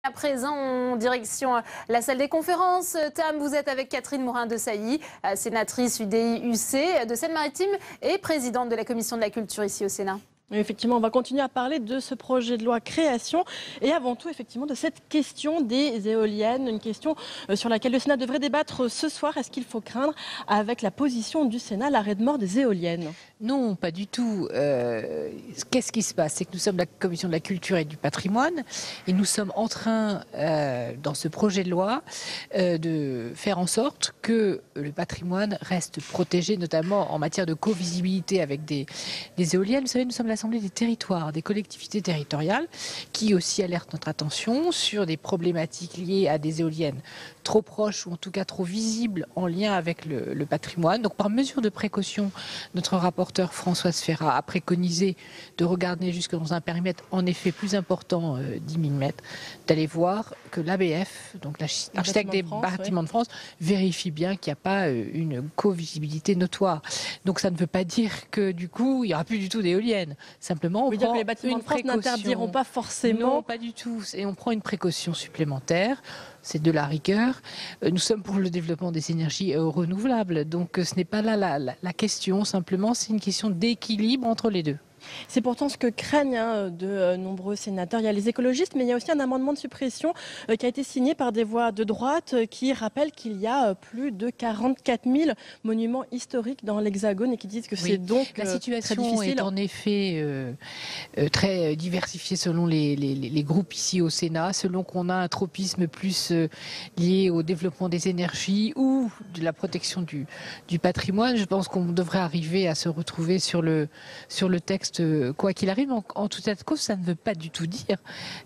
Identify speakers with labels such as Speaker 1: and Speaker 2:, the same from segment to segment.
Speaker 1: À présent, en direction la salle des conférences. Tam, vous êtes avec Catherine Morin-Desailly, sénatrice UDI-UC de Seine-Maritime et présidente de la commission de la culture ici au Sénat.
Speaker 2: Effectivement, on va continuer à parler de ce projet de loi création et avant tout effectivement de cette question des éoliennes, une question sur laquelle le Sénat devrait débattre ce soir. Est-ce qu'il faut craindre avec la position du Sénat l'arrêt de mort des éoliennes?
Speaker 3: Non, pas du tout. Qu'est-ce qui se passe? C'est que nous sommes la commission de la culture et du patrimoine et nous sommes en train, dans ce projet de loi, de faire en sorte que le patrimoine reste protégé, notamment en matière de co-visibilité avec des éoliennes. Vous savez, nous sommes l'Assemblée des territoires, des collectivités territoriales, qui aussi alertent notre attention sur des problématiques liées à des éoliennes trop proches ou en tout cas trop visibles en lien avec le patrimoine. Donc par mesure de précaution, notre rapporteur Françoise Férat a préconisé de regarder jusque dans un périmètre en effet plus important, 10 000 mètres, d'aller voir que l'ABF, donc l'architecte des bâtiments de France, vérifie bien qu'il n'y a pas une co-visibilité notoire. Donc ça ne veut pas dire que du coup il n'y aura plus du tout d'éoliennes. Simplement, on prend
Speaker 2: que les bâtiments de France n'interdiront pas forcément.
Speaker 3: Non, pas du tout. Et on prend une précaution supplémentaire. C'est de la rigueur. Nous sommes pour le développement des énergies renouvelables. Donc ce n'est pas là la question. Simplement, c'est une question d'équilibre entre les deux.
Speaker 2: C'est pourtant ce que craignent de nombreux sénateurs. Il y a les écologistes, mais il y a aussi un amendement de suppression qui a été signé par des voix de droite qui rappelle qu'il y a plus de 44 000 monuments historiques dans l'Hexagone et qui disent que c'est donc
Speaker 3: la situation
Speaker 2: très difficile.
Speaker 3: est en effet très diversifiée selon les groupes ici au Sénat, selon qu'on a un tropisme plus lié au développement des énergies ou de la protection du patrimoine. Je pense qu'on devrait arriver à se retrouver sur le texte quoi qu'il arrive. En tout état de cause, ça ne veut pas du tout dire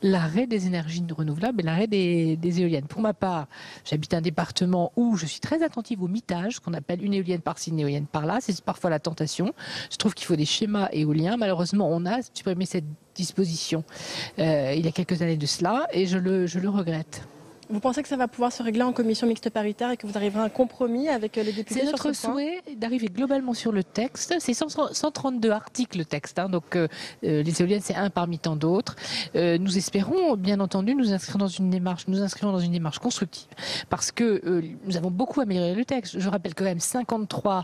Speaker 3: l'arrêt des énergies renouvelables et l'arrêt des éoliennes. Pour ma part, j'habite un département où je suis très attentive au mitage, qu'on appelle une éolienne par-ci, une éolienne par-là. C'est parfois la tentation. Je trouve qu'il faut des schémas éoliens. Malheureusement, on a supprimé cette disposition il y a quelques années de cela et je le regrette.
Speaker 2: Vous pensez que ça va pouvoir se régler en commission mixte paritaire et que vous arriverez à un compromis avec les députés?
Speaker 3: C'est notre souhait d'arriver globalement sur le texte. C'est 132 articles le texte, hein, donc les éoliennes c'est un parmi tant d'autres. Nous espérons bien entendu nous inscrire dans une démarche constructive parce que nous avons beaucoup amélioré le texte. Je rappelle quand même 53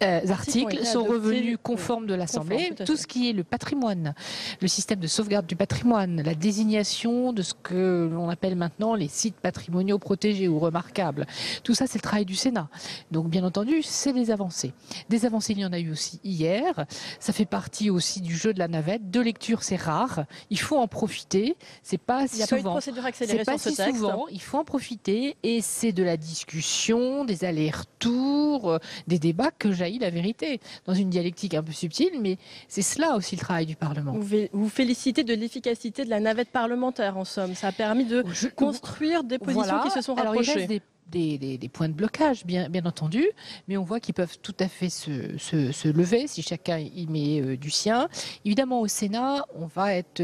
Speaker 3: articles sont revenus conformes de l'Assemblée. Tout ce qui est le patrimoine, le système de sauvegarde du patrimoine, la désignation de ce que l'on appelle maintenant les sites patrimoniaux protégés ou remarquables. Tout ça, c'est le travail du Sénat. Donc, bien entendu, c'est des avancées. Des avancées, il y en a eu aussi hier. Ça fait partie aussi du jeu de la navette. Deux lectures, c'est rare. Il faut en profiter. C'est pas si souvent.
Speaker 2: Il n'y a pas eu de procédure accélérée sur ce texte.
Speaker 3: Souvent. Il faut en profiter. Et c'est de la discussion, des allers-retours, des débats que jaillit la vérité. Dans une dialectique un peu subtile, mais c'est cela aussi le travail du Parlement.
Speaker 2: Vous félicitez de l'efficacité de la navette parlementaire, en somme. Ça a permis de construire des positions qui se sont rapprochées.
Speaker 3: Alors, il reste des points de blocage, bien entendu, mais on voit qu'ils peuvent tout à fait se lever si chacun y met du sien. Évidemment, au Sénat, on va être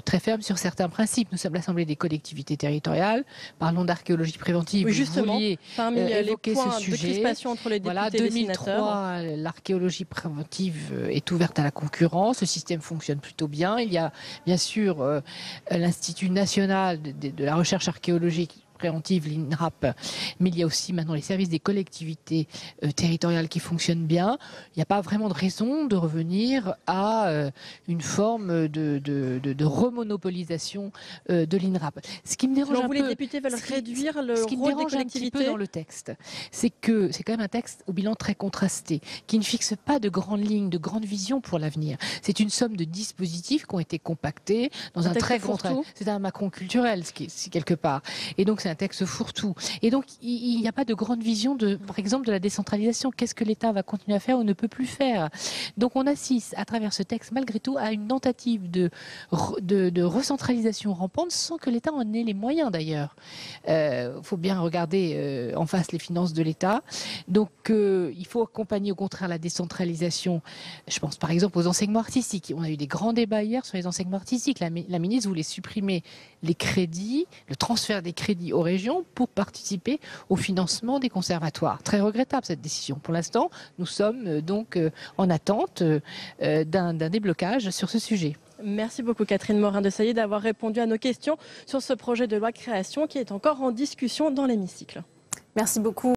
Speaker 3: très ferme sur certains principes. Nous sommes l'Assemblée des collectivités territoriales. Parlons d'archéologie préventive.
Speaker 2: Oui, justement, parmi les points
Speaker 3: ce sujet.
Speaker 2: de crispation entre les députés et les sénateurs.
Speaker 3: 2003, l'archéologie préventive est ouverte à la concurrence. Le système fonctionne plutôt bien. Il y a bien sûr l'Institut national de la recherche archéologique préventive, l'INRAP, mais il y a aussi maintenant les services des collectivités territoriales qui fonctionnent bien. Il n'y a pas vraiment de raison de revenir à une forme de remonopolisation de l'INRAP. Ce qui me dérange un peu,
Speaker 2: les députés veulent réduire le rôle des collectivités
Speaker 3: dans le texte, c'est que c'est quand même un texte au bilan très contrasté, qui ne fixe pas de grandes lignes, de grandes visions pour l'avenir. C'est une somme de dispositifs qui ont été compactés dans un très grand travail. C'est un Macron culturel, ce quelque part. Et donc c'est un texte fourre-tout. Et donc, il n'y a pas de grande vision, par exemple, de la décentralisation. Qu'est-ce que l'État va continuer à faire ou ne peut plus faire? Donc, on assiste, à travers ce texte, malgré tout, à une tentative de recentralisation rampante sans que l'État en ait les moyens, d'ailleurs. Il faut bien regarder en face les finances de l'État. Donc, il faut accompagner, au contraire, la décentralisation. Je pense, par exemple, aux enseignements artistiques. On a eu des grands débats hier sur les enseignements artistiques. La ministre voulait supprimer les crédits, le transfert des crédits aux régions pour participer au financement des conservatoires. Très regrettable cette décision. Pour l'instant, nous sommes donc en attente d'un déblocage sur ce sujet.
Speaker 2: Merci beaucoup Catherine Morin-Desailly d'avoir répondu à nos questions sur ce projet de loi de création qui est encore en discussion dans l'hémicycle.
Speaker 1: Merci beaucoup.